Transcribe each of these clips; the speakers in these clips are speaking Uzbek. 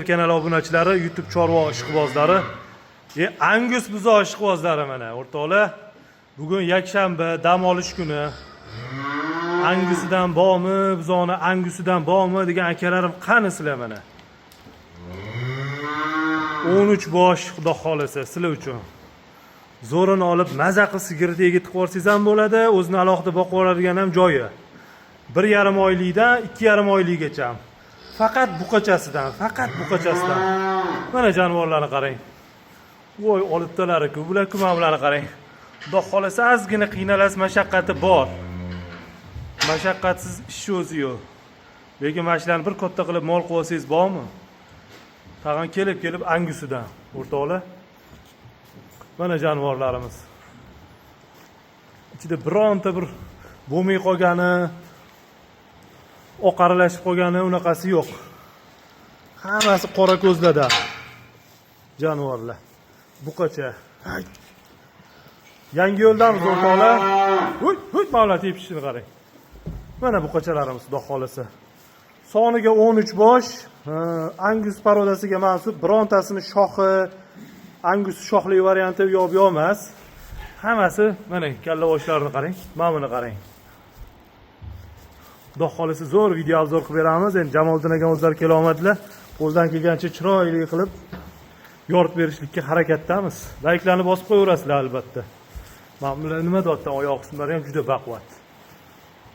Kanal obunachilari, YouTube chorva ishqibozlari, Angus buzoq ishqibozlari mana o'rtoqlar. Bugun yakshanba, dam olish kuni. Angusidan bormi, bizoni Angusidan bormi degan akalarim qani sizlar mana. 13 bosh, xudo xolasa sizlar uchun. Zo'rini olib maza qilib sigirni yetib qorsangiz ham bo'ladi, o'zini alohida boqib oladigan ham joyi. 1,5 oylikdan 2,5 oylikgacha. Faqat buqachasidan. Mana jonivorlarni qarang. Voy, olibdalari-ku, bular-ku mana bularni qarang. Xudo xolasa ozgina qiynalasiz, mashaqqati bor. Mashaqqatsiz ish o'zi yo'q. Lekin mana shularni bir katta qilib mol qilib olsangiz bormi? Tag'in kelib Angusidan, o'rtoqlar. Mana jonivorlarimiz. Ichida bironta bir bo'lmay qolgani, oqaralashib qolgani unaqasi yo'q. Hammasi qora ko'zlarda. Jonivorlar. Buqacha. Yangi yo'ldamiz o'rtoqlar. Huy, mavla tepishini qarang. Mana buqachalarimiz, xudo xolasa. Soniga 13 bosh, Angus parodasiga mansub, birontasini shoxi, Angus shoxli varianti yo'q emas. Hammasi mana kalla boshlarini qarang, mana buni qarang. Xudo xolasa zo'r video obzor qilib beramiz. Endi Jamoliddin aka o'zlari kela olmadilar. Qo'ldan kelgancha chiroyli qilib yoritib berishlikka harakatdamiz. Layklarni bosib qo'yaverasizlar albatta. Mana bular nima deyapti, oyoq qismlari ham juda baquvvat.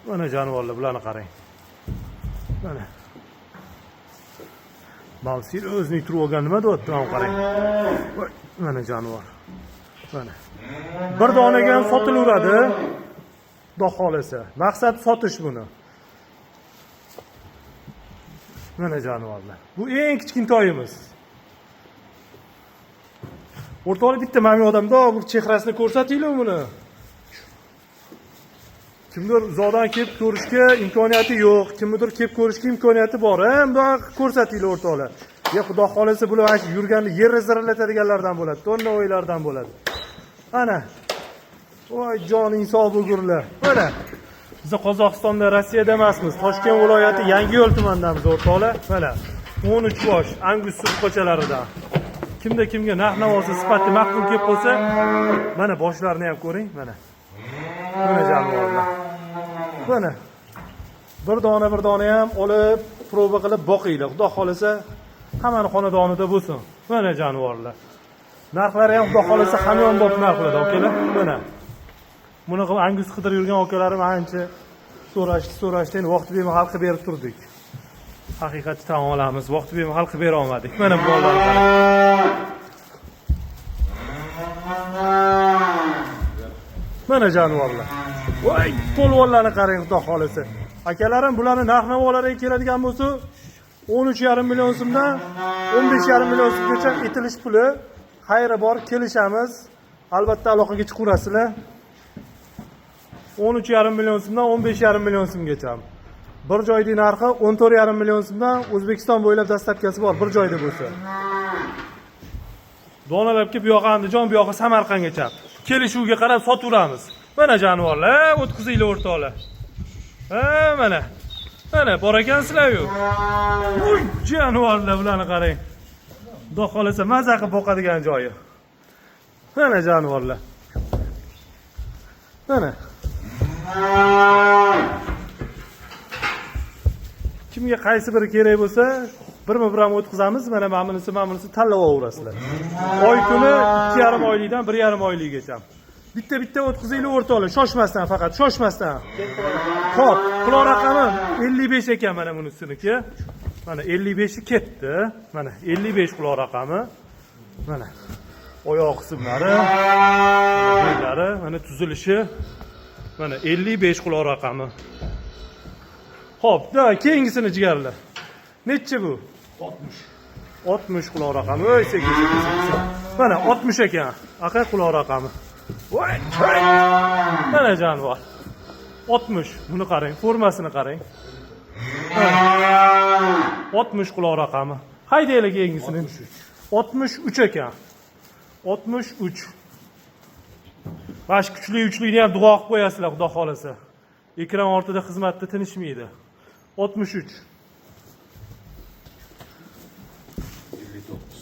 Mana jonivorlar, bularni qarang. Mana. Malsir o'zini turib olgan nima deyapti, mana qarang. Mana jonivor. Mana. Bir donaga ham sotilaveradi. Xudo xolasa. Maqsad sotish buni. Mana jonivorlar. Bu eng kichkintoyimiz. O'rtoqlar, bitta mami odamda bu chehrasini ko'rsatinglar buni. Kimdir uzoqdan kelib ko'rishga imkoniyati yo'q, kimdir kelib ko'rishga imkoniyati bor. Bunda ko'rsatinglar o'rtoqlar. Xudo xolasa bular mana yurganda yerni zirlatadiganlardan bo'ladi, tonna o'ylardan bo'ladi. Ana. Voy, joning sog' bo'lgurlar. Mana. Biz Qozog'istonda, Rossiyada emasmiz. Toshkent viloyati Yangiyo'l tumanidamiz o'rtoqlar. Mana 13 bosh Angus buqachalaridan. Kimga narx-navosi sifati maqbul kelib qolsa, mana boshlarini ham ko'ring, mana. Mana jonivorlar. Mana. Bir dona ham olib, proba qilib boqinglar. Xudo xolasa hammani xonadonida bo'lsin. Mana jonivorlar. Narxlari ham xudo xolasa hamyonbop narxlarda, okalar. Mana. Buni Angus qidirib yurgan okalarim ancha so'rashdi, endi vaqt bemahal qilib berib turdik. Haqiqatni tan olamiz, vaqt bemahal qilib bera olmadik. Mana bu bolalar qarang. Mana jonivorlar. Voy, polvonlarni qarang, xudo xolasa. Akalarim bularni narx-navolariga keladigan bo'lsa, 13,5 million so'mdan 15,5 million so'mgacha etilish puli. Xayri bor, kelishamiz. Albatta aloqaga chiqaverasizlar. 13,5 million so'mdan 15,5 million so'mgacha. Bir joyning narxi 14,5 million so'mdan O'zbekiston bo'ylab dastlabkasi bor, bir joyda bo'lsa. Donalabga bu yoqqa Andijon, bu yoqqa Samarqandgacha. Kelishuvga qarab sotaveramiz. Mana jonivorlar, o'tkazinglar o'rtoqlar. Mana. Mana bor ekansizlar-ku. Voy, jonivorlar, bularni qarang. Xudo xolasa maza qilib boqadigan joyi. Mana jonivorlar. Mana. Kimga qaysi biri kerak bo'lsa, birma-bir o'tkazamiz. Mana bunisi tanlab olaverasizlar. Oy kuni 2,5 oylikdan 1,5 oylikgacha. Bitta o'tkazinglar o'rtoqlar, shoshmasdan, faqat shoshmasdan. Xo'p, quloq raqami 55 ekan mana bunisiniki. Mana 55 i ketdi. Mana 55 quloq raqami. Mana oyoq qismlari, bo'ylari, mana tuzilishi. Mana 55 quloq raqami. Xo'p, keyingisini jigarlar. Necha bu? 60 quloq raqami. Voy, sekin. Mana 60 ekan. Aqa quloq raqami. Voy. Mana jonivor. 60. Buni qarang, formasini qarang. 60 quloq raqami. Haydaylar keyingisini. 63 ekan. 63. Bash kuchli ham duo qilib qo'yasizlar, xudo xolasa. Ekran ortida xizmatda tinishmaydi. 63.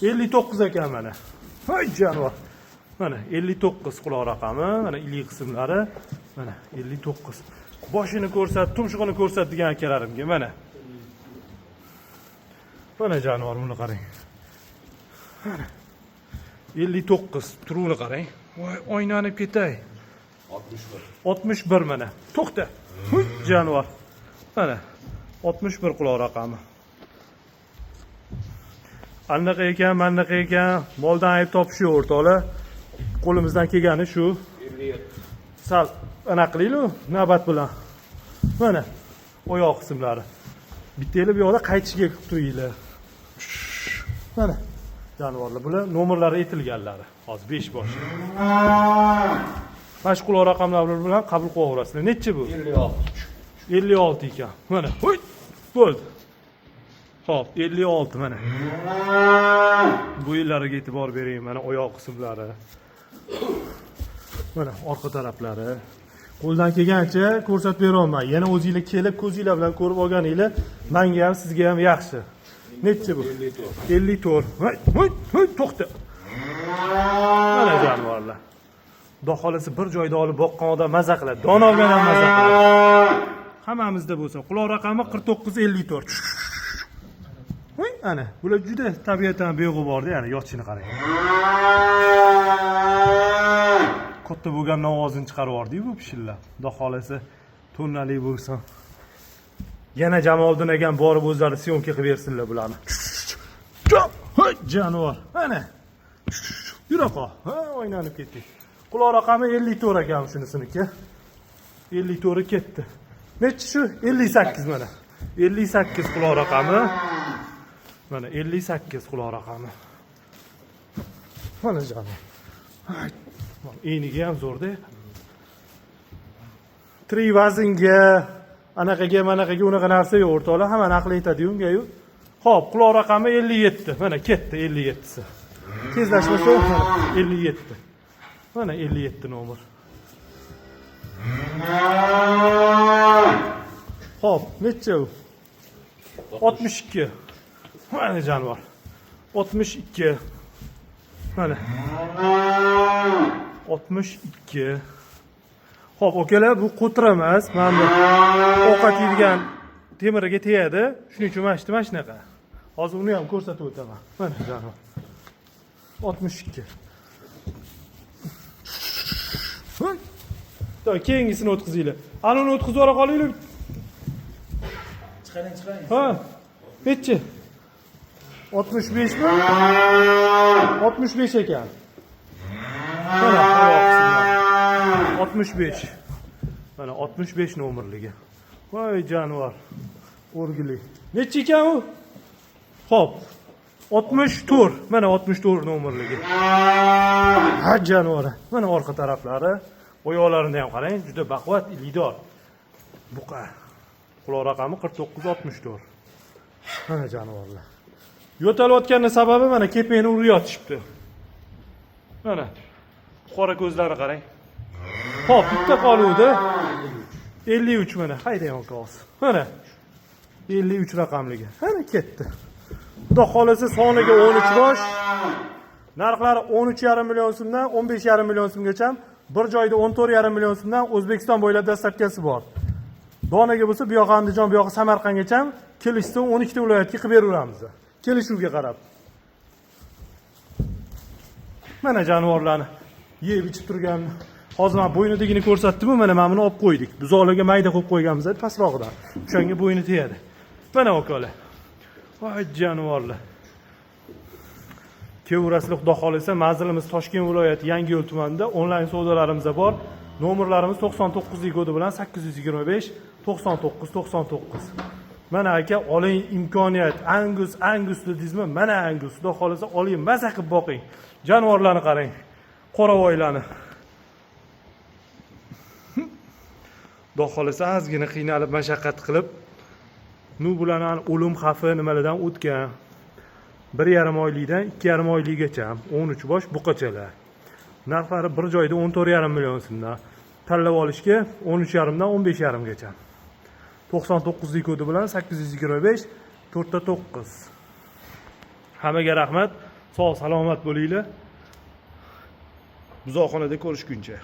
59 ekan mana. Voy jonivor. Mana 59 quloq raqami, mana iliq qismlari, mana 59. Boshini ko'rsat, tumshug'ini ko'rsat degan akalarimga mana. Mana jonivor buni qarang. Mana 59 turuni qarang. Voy o'ynanib ketay. 61 mana. To'xta. Jonivor. Mana 61 quloq raqami. Anaqa ekan, manaqa ekan, moldan ayb topishi o'rtoqlar. Qo'limizdan kelgani shu. 57. Sal anaqa qilaylik, navbat bilan. Mana oyoq qismlari. Bittanglar bu yoqda qaytishiga qilib turinglar. Mana jonivorlar bular nomerlari aytilganlari. Hozir 5 bosh. Mana shu quloq raqamlar bilan qabul qilaverasizlar. Necha bu? 56. 56 ekan. Mana, hoy, bo'ldi. Xo'p, 56 mana. Bu yillariga e'tibor bering, mana oyoq qismlari. Mana orqa taraflari. Qo'ldan kelgancha ko'rsatib beraman. Yana o'zingizlar kelib ko'zingizlar bilan ko'rib olganinglar, menga ham, sizga ham yaxshi. Necha bu? 54. Voy, to'xta. Mana jonivorlar. Xudo xolasa bir joyda olib boqqan odam maza qiladi. Dono bilan ham maza qiladi. Hammamizda bo'lsa, quloq raqami 4954. Voy, ana, bular juda tabiatan beg'uborda, yana yotishini qarang. Katta bo'lgan ovozini chiqarib yordi-ku bu pishillar. Xudo xolasa tonnali bo'lsin. Yana Jamoliddin akam borib o'zlari syomka qilib bersinlar bularni. Hoy, jonivor. Mana. Yura qol. Ha, o'ynanib ketdik. Quloq raqami 54 ekan shunisiniki. 54 ketdi. Nechi shu? 58 mana. 58 quloq raqami. Mana 58 quloq raqami. Mana jonivor. Eniga ham zo'rda. 3 vaznga, anaqaga, manaqaga unaqa narsa yo'q o'rtoqlar, hamma aql aytadi unga-yu. Xo'p, quloq raqami 57. Mana ketdi 57si. Tezlashmasa 57. Mana 57 nomer. Xo'p, necha u? 62. Mana jonivor. 62. Mana. 62. Xo'p, okalar, bu qo'tir emas. Mana bu ovqat yeydigan temiriga tegadi. Shuning uchun mana shunaqa. Hozir uni ham ko'rsatib o'taman. Mana jonivor. 62. To'y, keyingisini o'tkazinglar. Ana uni o'tkazib o'ra qolinglar. Chiqaring. Ha. Nechi? 65 mi? 65 ekan. Mana 65. Mana 65 nomerligi. Voy jonivor. O'rgili. Nechi ekan u? Xo'p. 64. Mana 64 nomerligi. Ha jonivor. Mana orqa taraflari. Oyoqlarini ham qarang, juda baquvvat, ilidor. Buqa. Quloq raqami 4964. Mana jonivorlar. Yo'talayotganning sababi mana kepakni urib yotishibdi. Mana qora ko'zlari qarang. Xo'p, bitta qoluvdi. 53 mana. Haydang aka. Mana 53 raqamligi. Mana ketdi. Xudo xolasa soniga 13 bosh. Narxlari 13,5 million so'mdan 15,5 million so'mgacha, bir joyda 14,5 million so'mdan O'zbekiston bo'ylab dastlabkasi bor. Donaga bo'lsa, bu yoq Andijon, bu yoq Samarqandgacha kelishsa 12 ta viloyatga qilib beraveramiz. Kelishuvga qarab. Mana jonivorlarni yeb ichib turgan. Hozir men bo'ynidagini ko'rsatdim-ku, mana buni olib qo'ydik. Buzoqlarga mayda qo'yib qo'yganmiz pastroqdan. O'shanga bo'yni tegadi. Mana okalar. Voy jonivorlar. Kevraslar xudo xolasa, manzilimiz Toshkent viloyati Yangiyo'l tumanida onlayn savdolarimiz bor. Nomerlarimiz 99 kodi bilan 825 99. Mana aka, oling imkoniyat. Angus dedingizmi? Mana Angus. Xudo xolasa oling, maza qilib boqing. Jonivorlarni qarang. Qoravoylarni. Xudo xolasa ozgina qiynalib, mashaqqat qilib, bularning o'lim xavfi nimalardan o'tgan. 1,5 oylikdan 2,5 oylikgacha 13 bosh buqachalar. Narxlari bir joyda 14,5 million so'mdan. Tanlab olishga 13,5 dan 15,5 gacha. 99 kodi bilan 825 4 9. Hammaga rahmat. Sog' salomat bo'linglar. Buzoqxonada ko'rishguncha.